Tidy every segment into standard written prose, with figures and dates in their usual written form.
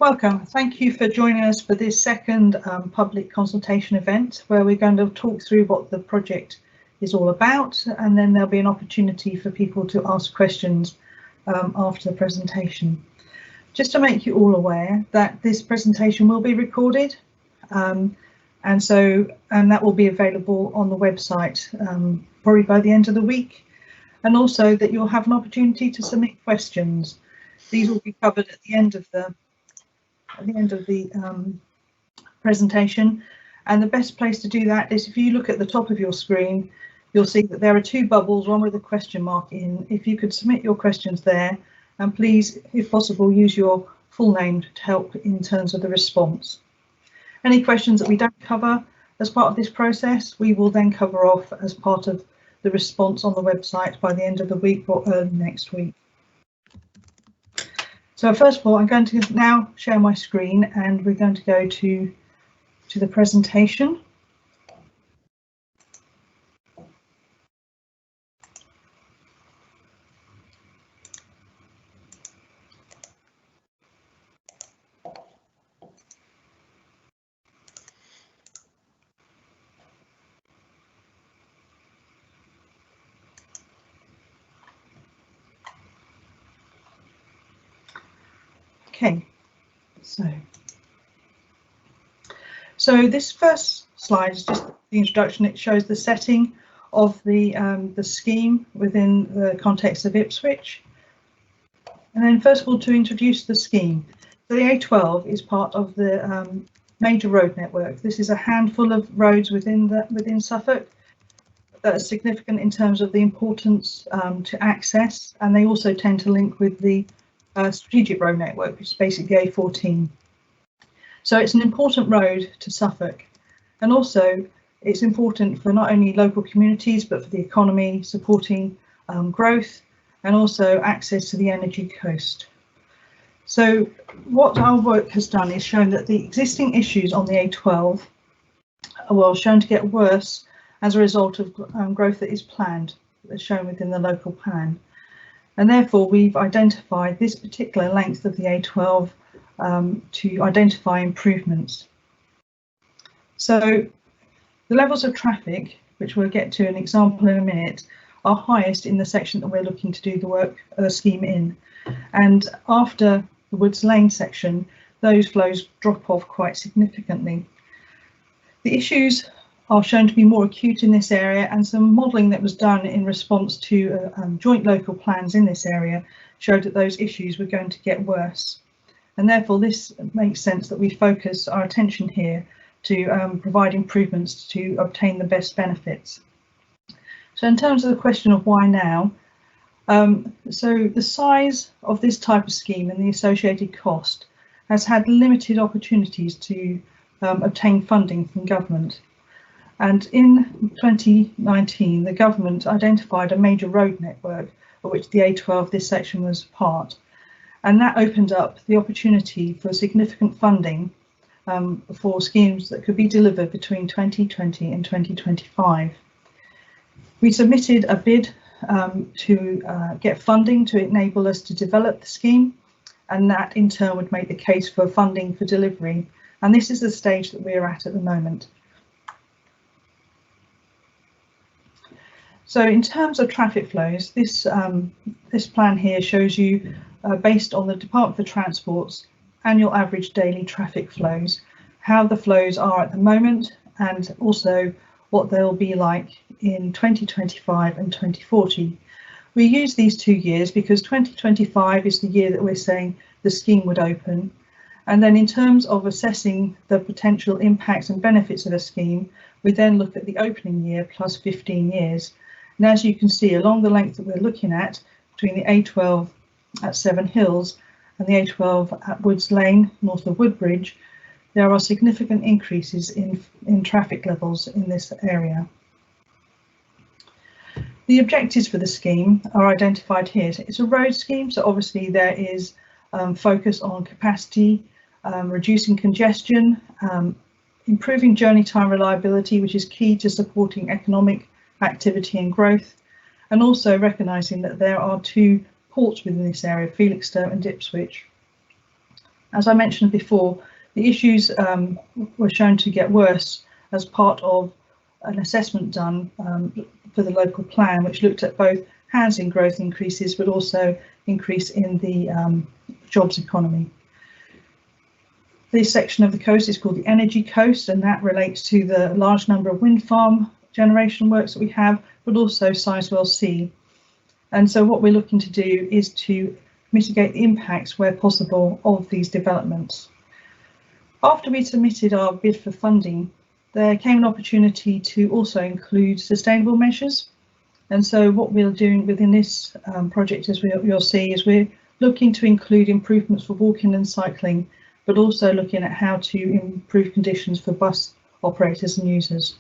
Welcome. Thank you for joining us for this second public consultation event where we're going to talk through what the project is all about, and then there'll be an opportunity for people to ask questions after the presentation. Just to make you all aware that this presentation will be recorded and that will be available on the website probably by the end of the week, and also that you'll have an opportunity to submit questions. These will be covered at the end of the presentation, and the best place to do that is if you look at the top of your screen, you'll see that there are two bubbles, one with a question mark in. If you could submit your questions there, and please, if possible, use your full name to help in terms of the response. Any questions that we don't cover as part of this process, we will then cover off as part of the response on the website by the end of the week or early next week. So first of all, I'm going to now share my screen and we're going to go to the presentation. Okay, so this first slide is just the introduction. It shows the setting of the scheme within the context of Ipswich. And then first of all, to introduce the scheme. So the A12 is part of the major road network. This is a handful of roads within Suffolk that are significant in terms of the importance to access, and they also tend to link with the strategic road network, which is basically A14. So it's an important road to Suffolk, and also it's important for not only local communities but for the economy, supporting growth and also access to the energy coast. So what our work has done is shown that the existing issues on the A12 are shown to get worse as a result of growth that is planned, as shown within the local plan. And therefore we've identified this particular length of the A12 to identify improvements. So the levels of traffic, which we'll get to an example in a minute, are highest in the section that we're looking to do the work scheme in. And after the Woods Lane section, those flows drop off quite significantly. The issues are shown to be more acute in this area, and some modelling that was done in response to joint local plans in this area showed that those issues were going to get worse. And therefore this makes sense that we focus our attention here to provide improvements to obtain the best benefits. So in terms of the question of why now, so the size of this type of scheme and the associated cost has had limited opportunities to obtain funding from government. And in 2019, the government identified a major road network of which the A12, this section, was part. And that opened up the opportunity for significant funding for schemes that could be delivered between 2020 and 2025. We submitted a bid to get funding to enable us to develop the scheme, and that in turn would make the case for funding for delivery. And this is the stage that we're at the moment. So in terms of traffic flows, this plan here shows you, based on the Department for Transport's annual average daily traffic flows, how the flows are at the moment and also what they'll be like in 2025 and 2040. We use these 2 years because 2025 is the year that we're saying the scheme would open. And then in terms of assessing the potential impacts and benefits of a scheme, we then look at the opening year plus 15 years. And as you can see, along the length that we're looking at, between the A12 at Seven Hills and the A12 at Woods Lane, north of Woodbridge, there are significant increases in traffic levels in this area. The objectives for the scheme are identified here. So it's a road scheme, so obviously there is focus on capacity, reducing congestion, improving journey time reliability, which is key to supporting economic activity and growth, and also recognising that there are two ports within this area, Felixstowe and Ipswich. As I mentioned before, the issues were shown to get worse as part of an assessment done for the local plan, which looked at both housing growth increases, but also increase in the jobs economy. This section of the coast is called the Energy Coast, and that relates to the large number of wind farm generation works that we have, but also Sizewell C. And so what we're looking to do is to mitigate the impacts where possible of these developments. After we submitted our bid for funding, there came an opportunity to also include sustainable measures. And so what we're doing within this project, as you'll see, is we're looking to include improvements for walking and cycling, but also looking at how to improve conditions for bus operators and users.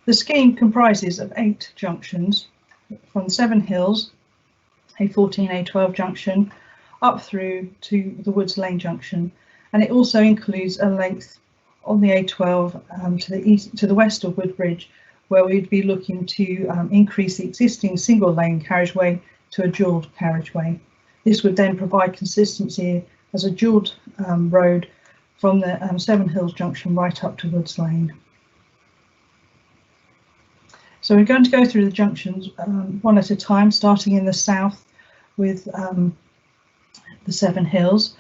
The scheme comprises of 8 junctions from Seven Hills, A14, A12 junction, up through to the Woods Lane junction, and it also includes a length on the A12 to the west of Woodbridge, where we'd be looking to increase the existing single lane carriageway to a dual carriageway. This would then provide consistency as a dual road from the Seven Hills junction right up to Woods Lane. So we're going to go through the junctions one at a time, starting in the south with the Seven Hills.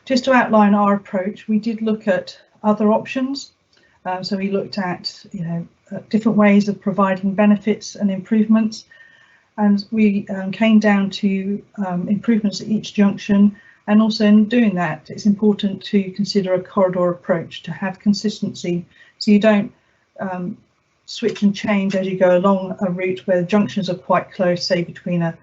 Just to outline our approach, we did look at other options. So we looked at different ways of providing benefits and improvements, and we came down to improvements at each junction. And also in doing that, it's important to consider a corridor approach to have consistency, so you don't switch and change as you go along a route where the junctions are quite close, say between a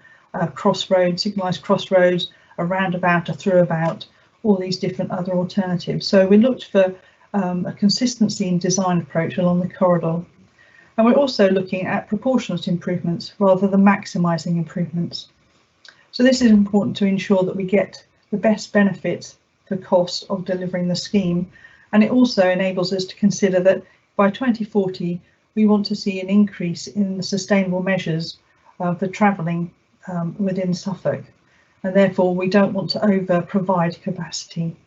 crossroad, signalised crossroads, a roundabout, a throughbaut, all these different other alternatives. So we looked for a consistency in design approach along the corridor. And we're also looking at proportionate improvements rather than maximising improvements. So this is important to ensure that we get the best benefit for cost of delivering the scheme. And it also enables us to consider that by 2040, we want to see an increase in the sustainable measures for travelling within Suffolk. And therefore, we don't want to over provide capacity.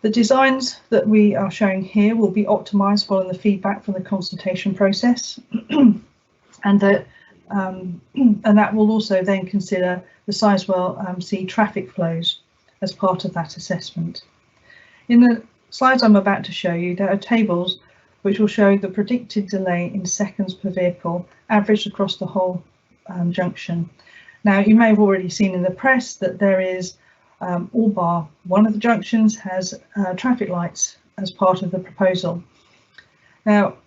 The designs that we are showing here will be optimised following the feedback from the consultation process, and that will also then consider the Sizewell C traffic flows as part of that assessment. In the slides I'm about to show you, there are tables which will show the predicted delay in seconds per vehicle averaged across the whole junction. Now, you may have already seen in the press that there is all bar one of the junctions has traffic lights as part of the proposal. Now,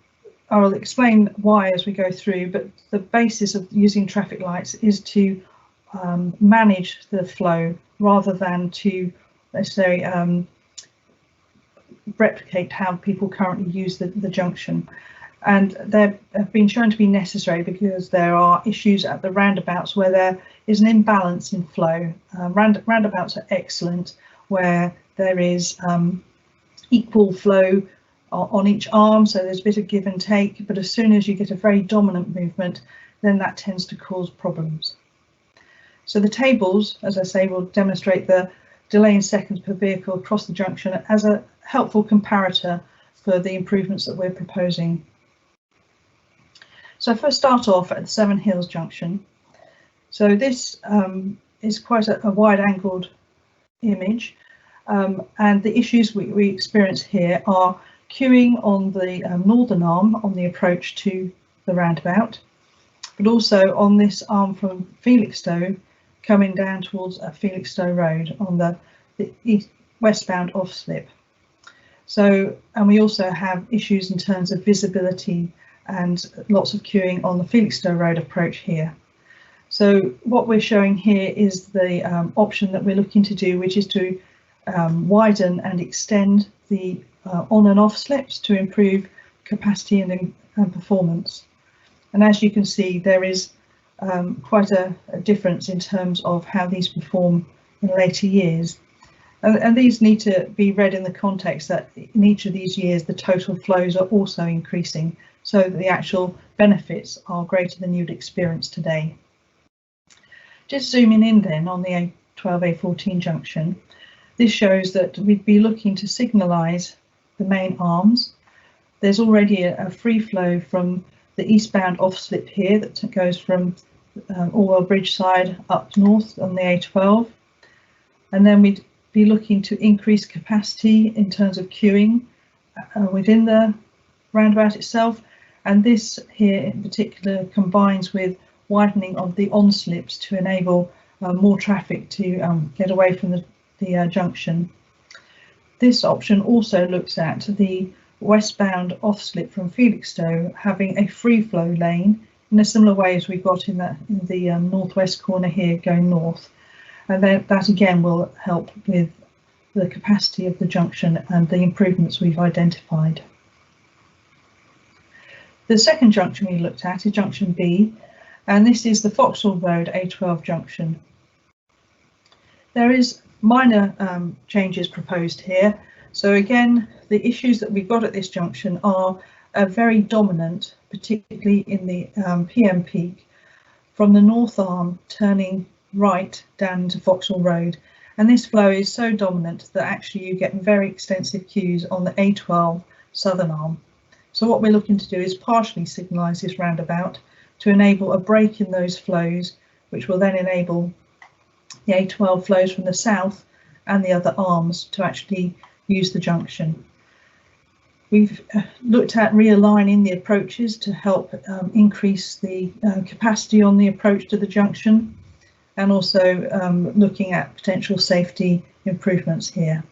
I'll explain why as we go through, but the basis of using traffic lights is to manage the flow rather than to, let's say, replicate how people currently use the junction. And they have been shown to be necessary because there are issues at the roundabouts where there is an imbalance in flow. Roundabouts are excellent where there is equal flow on each arm, so there's a bit of give and take, but as soon as you get a very dominant movement, then that tends to cause problems. So the tables, as I say, will demonstrate the delay in seconds per vehicle across the junction as a helpful comparator for the improvements that we're proposing. So if I start off at the Seven Hills junction, so this is quite a wide-angled image, and the issues we experience here are queuing on the northern arm on the approach to the roundabout, but also on this arm from Felixstowe coming down towards Felixstowe Road on the westbound off-slip. So, and we also have issues in terms of visibility and lots of queuing on the Felixstowe Road approach here. So what we're showing here is the option that we're looking to do, which is to widen and extend the on and off slips to improve capacity and performance. And as you can see, there is quite a difference in terms of how these perform in later years. And these need to be read in the context that in each of these years, the total flows are also increasing, so that the actual benefits are greater than you'd experience today. Just zooming in then on the A12a14 junction, this shows that we'd be looking to signalise the main arms. There's already a free flow from the eastbound off slip here that goes from Orwell Bridge side up north on the A12, and then we'd be looking to increase capacity in terms of queuing within the roundabout itself, and this here in particular combines with widening of the on slips to enable more traffic to get away from the junction. This option also looks at the westbound off slip from Felixstowe having a free flow lane in a similar way as we've got in the northwest corner here going north, and that again will help with the capacity of the junction and the improvements we've identified. The second junction we looked at is junction B, and this is the Vauxhall Road A12 junction. There is minor changes proposed here. So again, the issues that we've got at this junction are very dominant, particularly in the PM peak, from the north arm turning right down to Vauxhall Road. And this flow is so dominant that actually you get very extensive queues on the A12 southern arm. So what we're looking to do is partially signalise this roundabout to enable a break in those flows, which will then enable the A12 flows from the south and the other arms to actually use the junction. We've looked at realigning the approaches to help increase the capacity on the approach to the junction, and also looking at potential safety improvements here.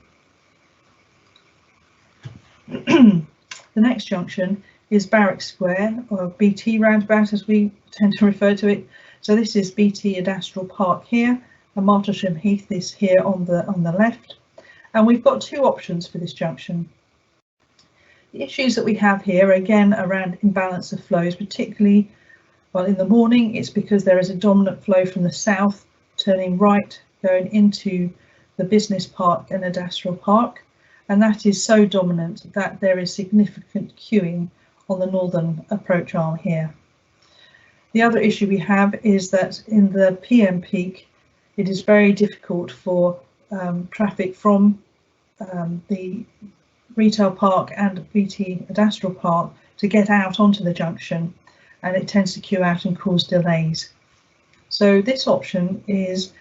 The next junction is Barrack Square, or BT roundabout as we tend to refer to it. So this is BT Adastral Park here, and Martlesham Heath is here on the left. And we've got two options for this junction. The issues that we have here are again around imbalance of flows, particularly, well, in the morning it's because there is a dominant flow from the south turning right going into the business park and Adastral Park, and that is so dominant that there is significant queuing on the northern approach arm here. The other issue we have is that in the PM peak it is very difficult for traffic from the retail park and BT Adastral Park to get out onto the junction, and it tends to queue out and cause delays. So this option is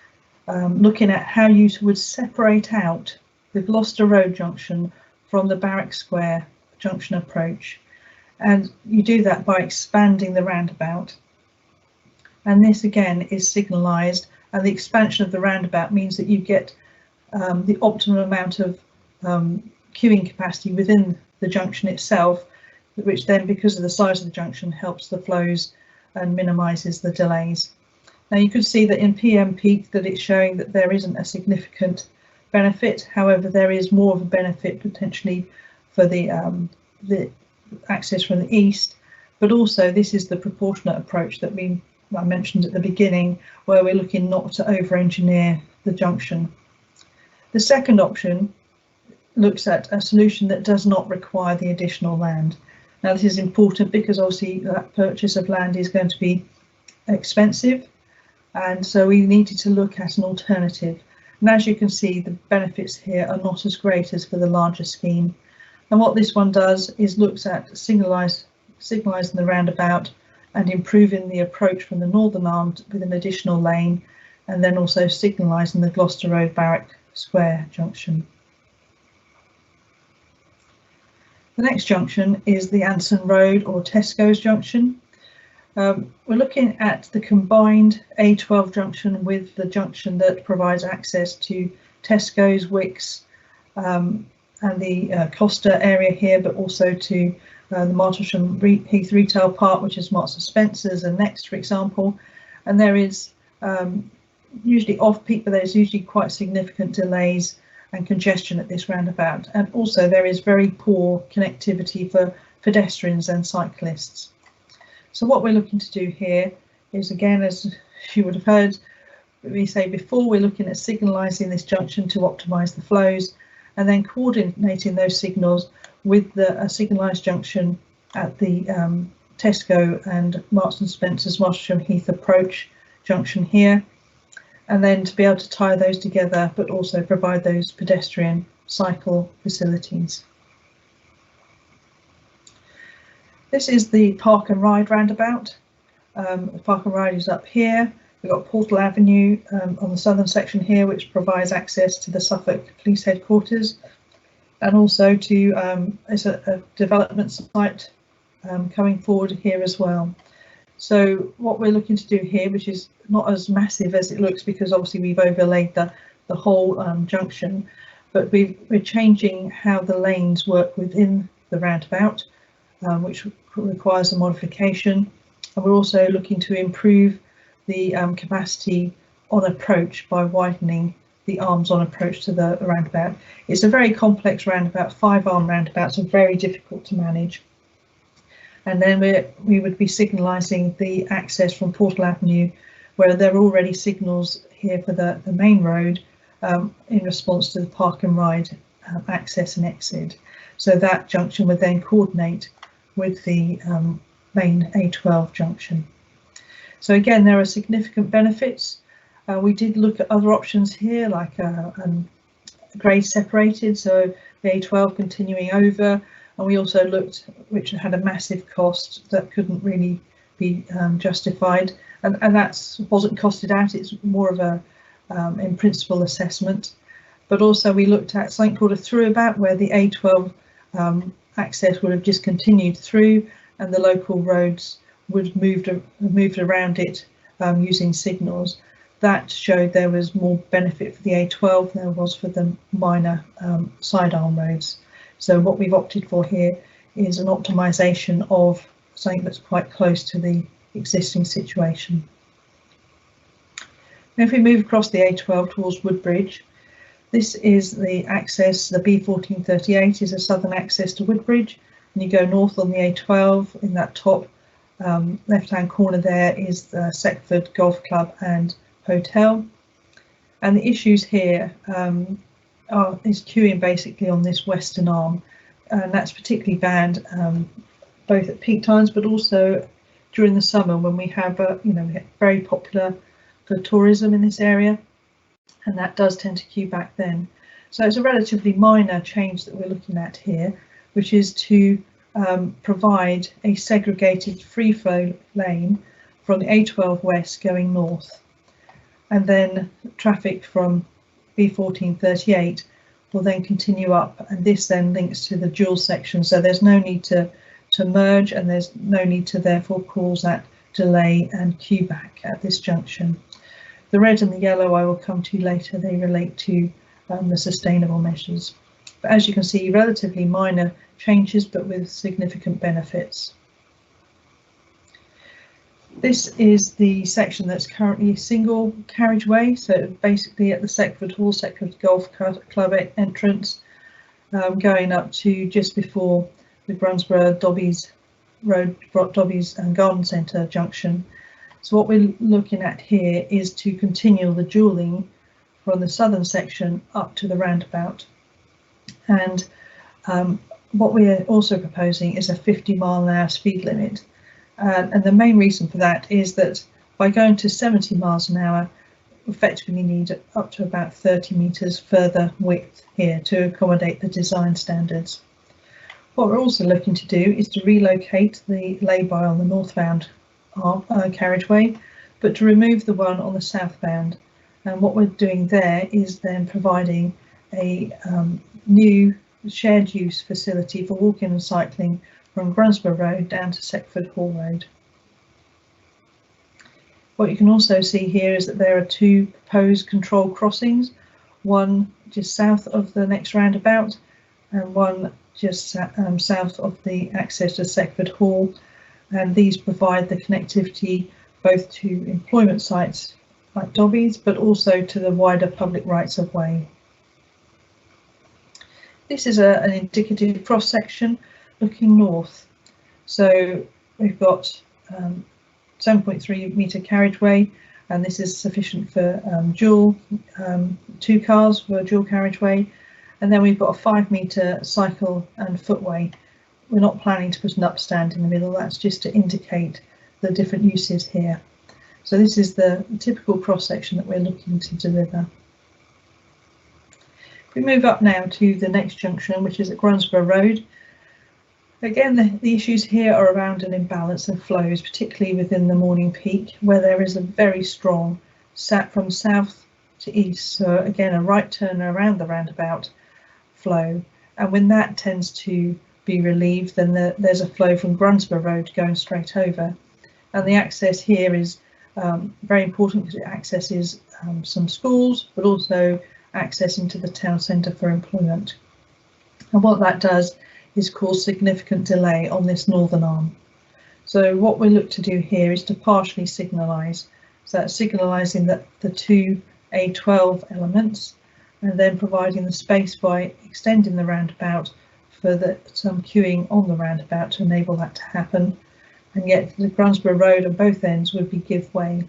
looking at how you would separate out the Gloucester Road junction from the Barrack Square junction approach, and you do that by expanding the roundabout, and this again is signalised, and the expansion of the roundabout means that you get the optimum amount of queuing capacity within the junction itself, which then, because of the size of the junction, helps the flows and minimises the delays. Now you can see that in PM peak that it's showing that there isn't a significant benefit. However, there is more of a benefit potentially for the access from the east, but also this is the proportionate approach that I mentioned at the beginning, where we're looking not to over-engineer the junction. The second option looks at a solution that does not require the additional land. Now this is important because obviously that purchase of land is going to be expensive, and so we needed to look at an alternative. And as you can see, the benefits here are not as great as for the larger scheme. And what this one does is looks at signalising the roundabout and improving the approach from the northern arm with an additional lane, and then also signalising the Gloucester Road Barrack Square junction. The next junction is the Anson Road or Tesco's junction. We're looking at the combined A12 junction with the junction that provides access to Tesco's, Wickes and the Costa area here, but also to the Martlesham Heath Retail Park, which is Marks and Spencer's and Next, for example. And there is usually off-peak, but there's usually quite significant delays and congestion at this roundabout. And also there is very poor connectivity for pedestrians and cyclists. So what we're looking to do here is, again, as you would have heard me say before, we're looking at signalising this junction to optimise the flows, and then coordinating those signals with the signalised junction at the Tesco and Marks and Spencer's Martlesham Heath approach junction here, and then to be able to tie those together, but also provide those pedestrian cycle facilities. This is the Park and Ride roundabout. The Park and Ride is up here. We've got Portal Avenue on the southern section here, which provides access to the Suffolk Police Headquarters, and also to as a development site coming forward here as well. So what we're looking to do here, which is not as massive as it looks, because obviously we've overlaid the whole junction, but we're changing how the lanes work within the roundabout, which requires a modification. And we're also looking to improve the capacity on approach by widening the arms on approach to the roundabout. It's a very complex roundabout. 5-arm roundabouts are very difficult to manage. And then we would be signalising the access from Portal Avenue, where there are already signals here for the main road in response to the Park and Ride access and exit. So that junction would then coordinate with the main A12 junction. So again, there are significant benefits. We did look at other options here, like grade separated, so the A12 continuing over, and we also looked, which had a massive cost that couldn't really be justified, and that wasn't costed out. It's more of a in principle assessment. But also we looked at something called a throughabout, where the A12 access would have just continued through, and the local roads would moved around it using signals. That showed there was more benefit for the A12 than there was for the minor sidearm roads. So what we've opted for here is an optimisation of something that's quite close to the existing situation. Now if we move across the A12 towards Woodbridge, this is the access. The B1438 is a southern access to Woodbridge, and you go north on the A12. In that top left-hand corner there is the Seckford Golf Club and Hotel, and the issues here is queuing basically on this western arm, and that's particularly bad both at peak times but also during the summer, when we have very popular for tourism in this area, and that does tend to queue back then. So it's a relatively minor change that we're looking at here, which is to provide a segregated free flow lane from the A12 west going north, and then traffic from B1438 will then continue up, and this then links to the dual section, so there's no need to merge, and there's no need to therefore cause that delay and queue back at this junction. The red and the yellow I will come to later. They relate to the sustainable measures. But as you can see, relatively minor changes, but with significant benefits. This is the section that's currently single carriageway, so basically at the Seckford Hall, Seckford Golf Club entrance, going up to just before the Brunsborough Dobbies Road, Dobbies and Garden Centre junction. So what we're looking at here is to continue the dualling from the southern section up to the roundabout, and what we're also proposing is a 50-mile-an-hour speed limit. And the main reason for that is that by going to 70 miles an hour, effectively need up to about 30 metres further width here to accommodate the design standards. What we're also looking to do is to relocate the lay-by on the northbound carriageway, but to remove the one on the southbound. And what we're doing there is then providing a new shared use facility for walking and cycling from Brunsborough Road down to Seckford Hall Road. What you can also see here is that there are two proposed control crossings, one just south of the next roundabout and one just south of the access to Seckford Hall, and these provide the connectivity both to employment sites like Dobbies but also to the wider public rights of way. This is an indicative cross section looking north. So we've got 7.3 metre carriageway, and this is sufficient for two cars for a dual carriageway, and then we've got a 5 metre cycle and footway. We're not planning to put an upstand in the middle, that's just to indicate the different uses here. So this is the typical cross section that we're looking to deliver. If we move up now to the next junction, which is at Grunsborough Road, again the issues here are around an imbalance of flows, particularly within the morning peak, where there is a very strong from south to east, so again a right turn around the roundabout flow, and when that tends to be relieved, then there's a flow from Grunsborough Road going straight over, and the access here is very important because it accesses some schools, but also access into the town centre for employment. And what that does is cause significant delay on this northern arm. So what we look to do here is to partially signalise. So that's signalising that the two A12 elements, and then providing the space by extending the roundabout for some queuing on the roundabout to enable that to happen. And yet the Grunsborough Road on both ends would be give way.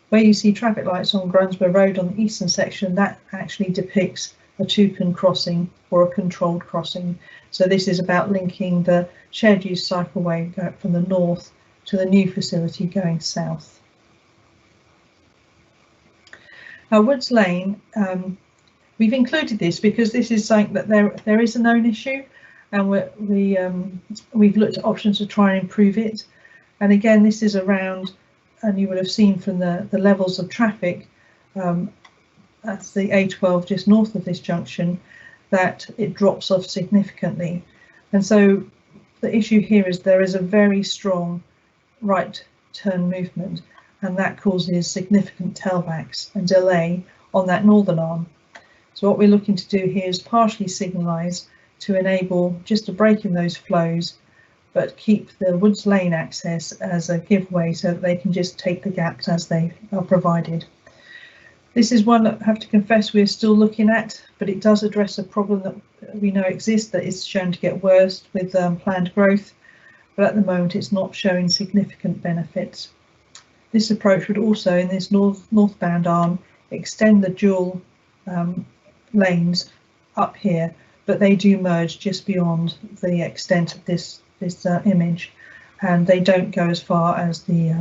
Where you see traffic lights on Grunsborough Road on the eastern section, that actually depicts a toucan crossing or a controlled crossing. So this is about linking the shared use cycleway from the north to the new facility going south. Woods Lane, we've included this because this is something that there is a known issue, and we've looked at options to try and improve it. And again, this is around, and you would have seen from the levels of traffic, that's the A12 just north of this junction, that it drops off significantly. And so the issue here is there is a very strong right turn movement, and that causes significant tailbacks and delay on that northern arm. So what we're looking to do here is partially signalise to enable just a break in those flows, but keep the Woods Lane access as a giveaway so that they can just take the gaps as they are provided. This is one that I have to confess we're still looking at, but it does address a problem that we know exists that is shown to get worse with planned growth, but at the moment it's not showing significant benefits. This approach would also, in this northbound arm, extend the dual lanes up here, but they do merge just beyond the extent of this image, and they don't go as far as the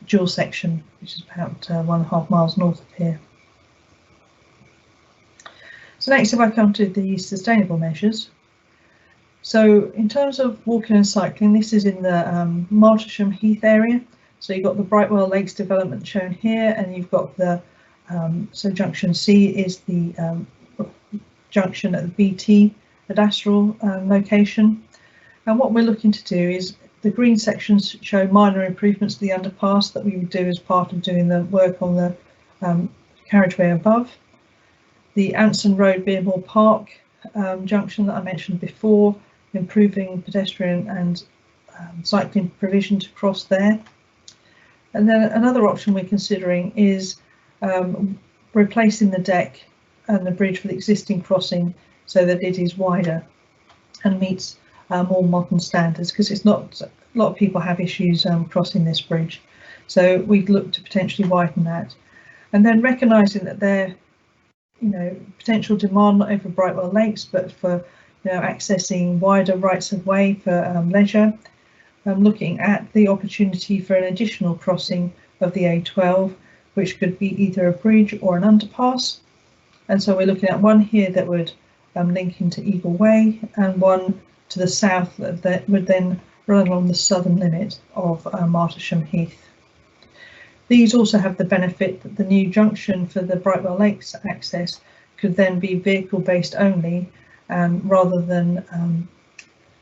dual section, which is about 1.5 miles north of here. So next, if I come to the sustainable measures. So in terms of walking and cycling, this is in the Martlesham Heath area. So you've got the Brightwell Lakes development shown here, and you've got the so junction C is the junction at the BT cadastral location. And what we're looking to do is the green sections show minor improvements to the underpass that we would do as part of doing the work on the carriageway above. The Anson Road Beermore Park junction that I mentioned before, improving pedestrian and cycling provision to cross there. And then another option we're considering is replacing the deck and the bridge for the existing crossing so that it is wider and meets more modern standards, because it's not, a lot of people have issues crossing this bridge. So we'd look to potentially widen that. And then recognising that there, potential demand not only for Brightwell Lakes, but for accessing wider rights of way for leisure. Looking at the opportunity for an additional crossing of the A12, which could be either a bridge or an underpass. And so we're looking at one here that would link into Eagle Way, and one to the south that would then run along the southern limit of Martlesham Heath. These also have the benefit that the new junction for the Brightwell Lakes access could then be vehicle-based only, rather than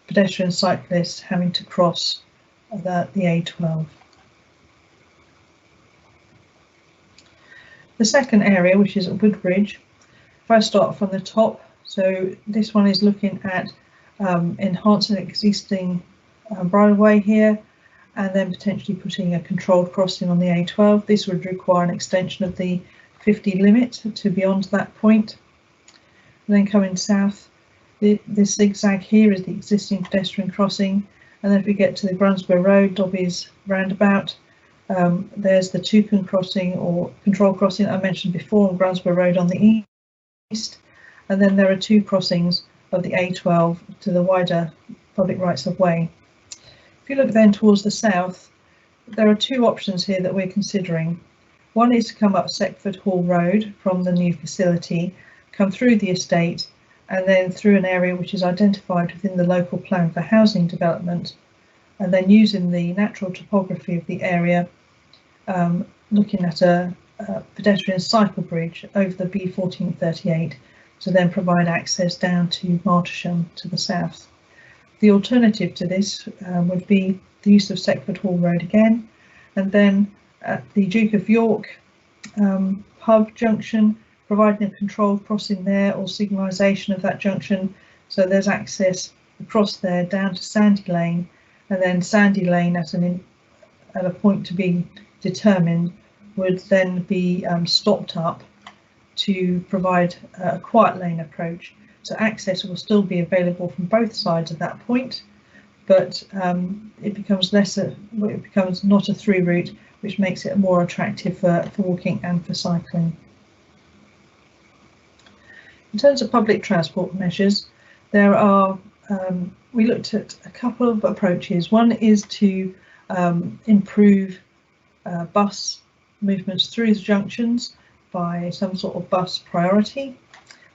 pedestrian cyclists having to cross the A12. The second area, which is at Woodbridge, if I start from the top, so this one is looking at enhancing existing bridleway here, and then potentially putting a controlled crossing on the A12. This would require an extension of the 50 limit to beyond that point. And then coming south, this zigzag here is the existing pedestrian crossing, and then if we get to the Grunsborough Road, Dobby's roundabout, there's the toucan crossing or control crossing I mentioned before on Grunsborough Road on the east, and then there are two crossings of the A12 to the wider public rights of way. If you look then towards the south, there are two options here that we're considering. One is to come up Seckford Hall Road from the new facility, come through the estate, and then through an area which is identified within the local plan for housing development, and then using the natural topography of the area, looking at a pedestrian cycle bridge over the B1438 to then provide access down to Martlesham to the south. The alternative to this would be the use of Seckford Hall Road again, and then at the Duke of York pub junction, providing a controlled crossing there or signalisation of that junction, so there's access across there down to Sandy Lane, and then Sandy Lane at a point to be determined would then be stopped up to provide a quiet lane approach. So access will still be available from both sides at that point, but it becomes not a through route, which makes it more attractive for walking and for cycling. In terms of public transport measures, there are we looked at a couple of approaches. One is to improve bus movements through the junctions by some sort of bus priority,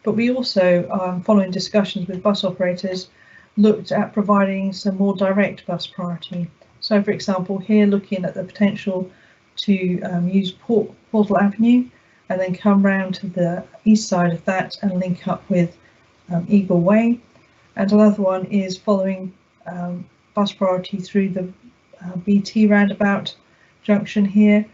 but we also, following discussions with bus operators, looked at providing some more direct bus priority. So, for example, here looking at the potential to use Portal Avenue and then come round to the east side of that and link up with Eagle Way. And another one is following bus priority through the BT roundabout junction here,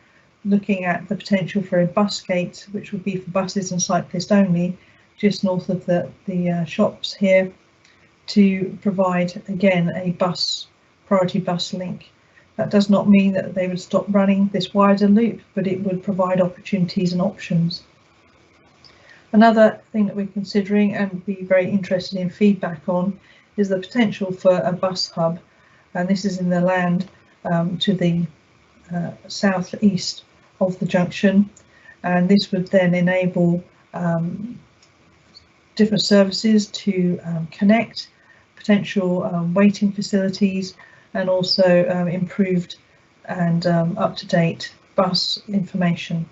looking at the potential for a bus gate, which would be for buses and cyclists only, just north of the shops here, to provide again a priority bus link. That does not mean that they would stop running this wider loop, but it would provide opportunities and options. Another thing that we're considering and be very interested in feedback on is the potential for a bus hub, and this is in the land to the southeast of the junction, and this would then enable different services to connect, potential waiting facilities, and also improved and up-to-date bus information.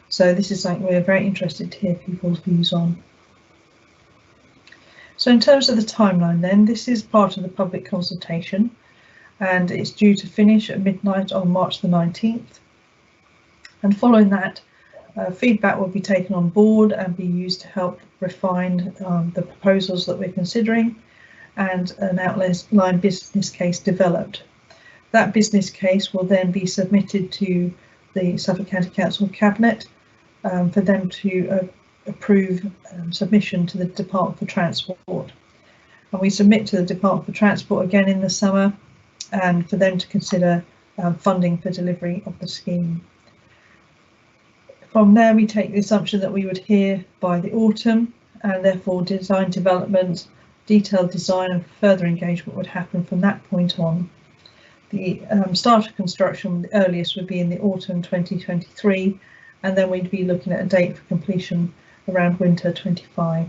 So this is something we're very interested to hear people's views on. So in terms of the timeline then, this is part of the public consultation, and it's due to finish at midnight on March the 19th. And following that, feedback will be taken on board and be used to help refine the proposals that we're considering, and an outline business case developed. That business case will then be submitted to the Suffolk County Council Cabinet for them to approve submission to the Department for Transport. And we submit to the Department for Transport again in the summer, and for them to consider funding for delivery of the scheme. From there, we take the assumption that we would hear by the autumn, and therefore design development, detailed design and further engagement would happen from that point on. The start of construction, the earliest, would be in the autumn 2023, and then we'd be looking at a date for completion around winter 25.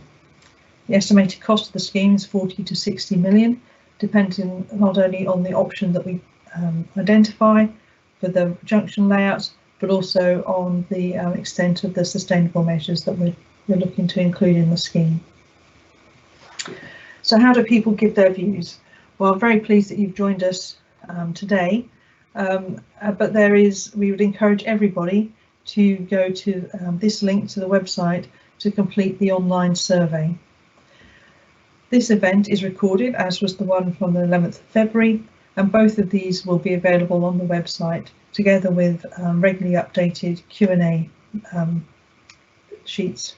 The estimated cost of the scheme is 40 to 60 million, depending not only on the option that we identify for the junction layouts, but also on the extent of the sustainable measures that we're looking to include in the scheme. So how do people give their views? Well, I'm very pleased that you've joined us today, but we would encourage everybody to go to this link to the website to complete the online survey. This event is recorded, as was the one from the 11th of February, and both of these will be available on the website, together with regularly updated Q&A sheets.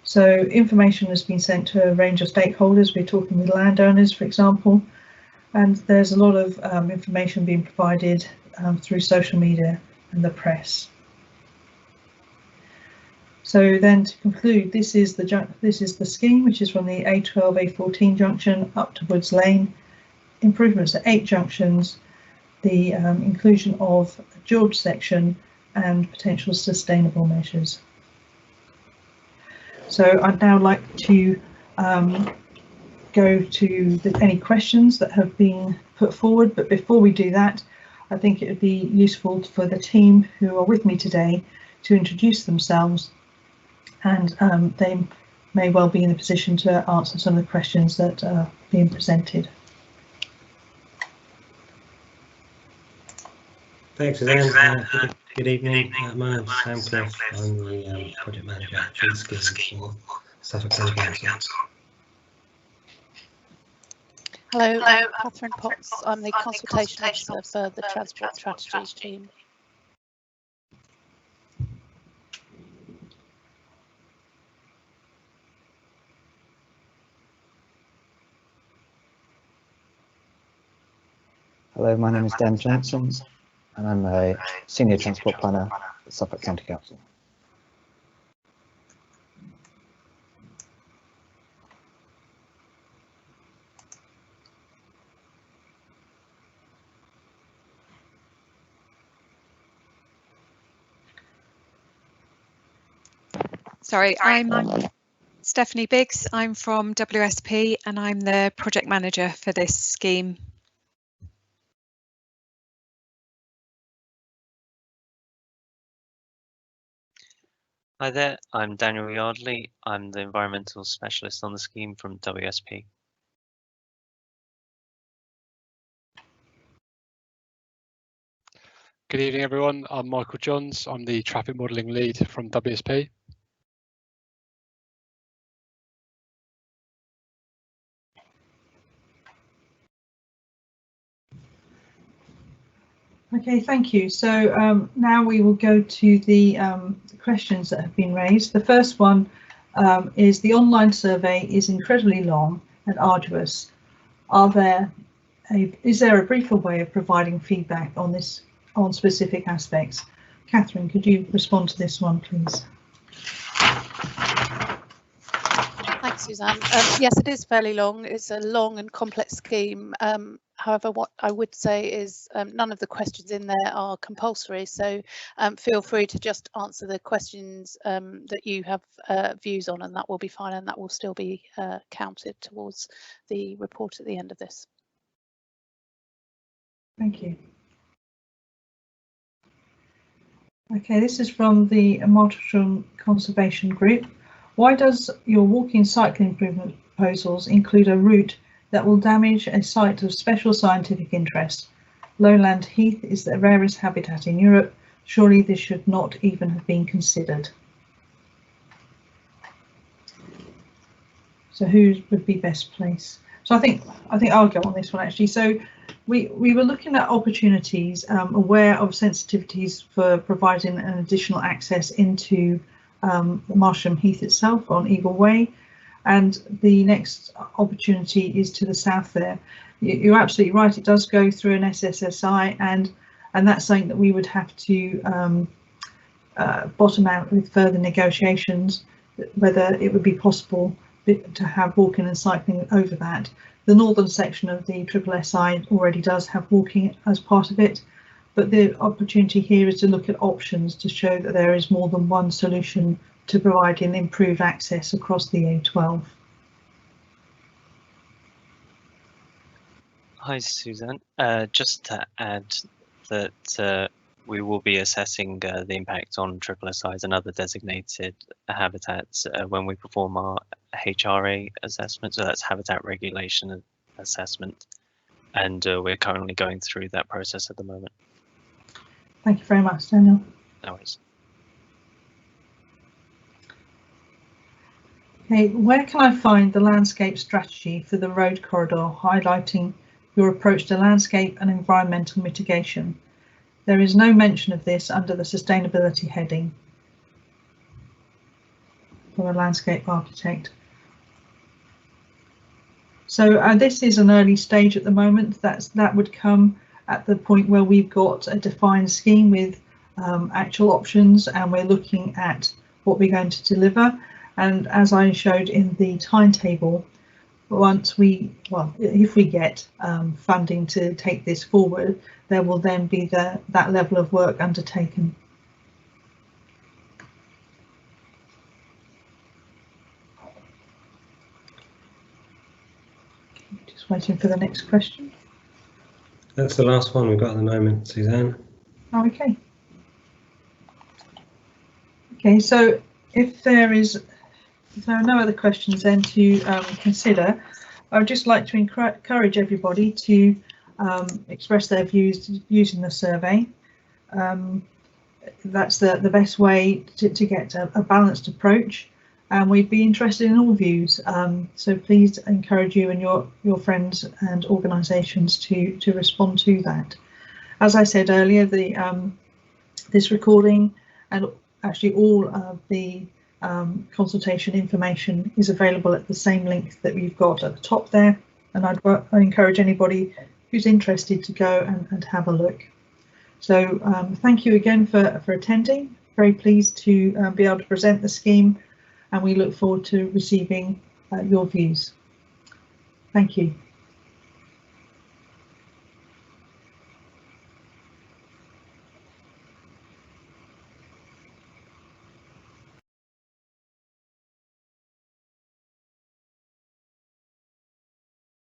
So information has been sent to a range of stakeholders. We're talking with landowners, for example, and there's a lot of information being provided through social media and the press. So then, to conclude, this is the scheme, which is from the A12a14 Junction up to Woods Lane, improvements at 8 junctions, the inclusion of a George section, and potential sustainable measures. So I'd now like to go to any questions that have been put forward, but before we do that, I think it would be useful for the team who are with me today to introduce themselves, and they may well be in a position to answer some of the questions that are being presented. Thanks, Suzanne. Good evening. My name is Sam Cliff. I'm the project manager for the scheme for Suffolk County Council. Hello, I'm Catherine Potts. I'm the consultation officer for the transport strategy team. Hello, my name is Dan Johnson, and I'm a senior transport planner at Suffolk County Council. Sorry, I'm Stephanie Biggs. I'm from WSP and I'm the project manager for this scheme. Hi there, I'm Daniel Yardley. I'm the environmental specialist on the scheme from WSP. Good evening, everyone. I'm Michael Johns. I'm the traffic modelling lead from WSP. Okay, thank you. So now we will go to the questions that have been raised. The first one is the online survey is incredibly long and arduous. Is there a briefer way of providing feedback on specific aspects? Catherine, could you respond to this one, please? Thanks, Suzanne. Yes, it is fairly long. It's a long and complex scheme. However, what I would say is none of the questions in there are compulsory, so feel free to just answer the questions that you have views on, and that will be fine, and that will still be counted towards the report at the end of this. Thank you. Okay, this is from the Martlesham Conservation Group. Why does your walking cycling improvement proposals include a route that will damage a site of special scientific interest? Lowland heath is the rarest habitat in Europe. Surely this should not even have been considered. So who would be best placed? So I think I'll go on this one actually. So we were looking at opportunities, aware of sensitivities for providing an additional access into Marsham Heath itself on Eagle Way, and the next opportunity is to the south there. You're absolutely right, it does go through an SSSI, and that's something that we would have to bottom out with further negotiations, whether it would be possible to have walking and cycling over that. The northern section of the SSSI already does have walking as part of it, but the opportunity here is to look at options to show that there is more than one solution to providing improved access across the A12. Hi, Suzanne. Just to add that we will be assessing the impact on SSSIs and other designated habitats when we perform our HRA assessment, so that's habitat regulation assessment, and we're currently going through that process at the moment. Thank you very much, Daniel. No worries. Okay, where can I find the landscape strategy for the road corridor highlighting your approach to landscape and environmental mitigation? There is no mention of this under the sustainability heading for a landscape architect. So this is an early stage at the moment. That would come at the point where we've got a defined scheme with actual options, and we're looking at what we're going to deliver. And as I showed in the timetable, if we get funding to take this forward, there will then be that level of work undertaken. Just waiting for the next question. That's the last one we've got at the moment, Suzanne. Oh, okay. Okay, so if there are no other questions then to consider, I would just like to encourage everybody to express their views using the survey. That's the best way to get a balanced approach, and we'd be interested in all views. So please encourage you and your friends and organisations to respond to that. As I said earlier, this recording and actually all of the consultation information is available at the same link that we've got at the top there, and I encourage anybody who's interested to go and have a look. So thank you again for attending. Very pleased to be able to present the scheme, and we look forward to receiving your views. Thank you.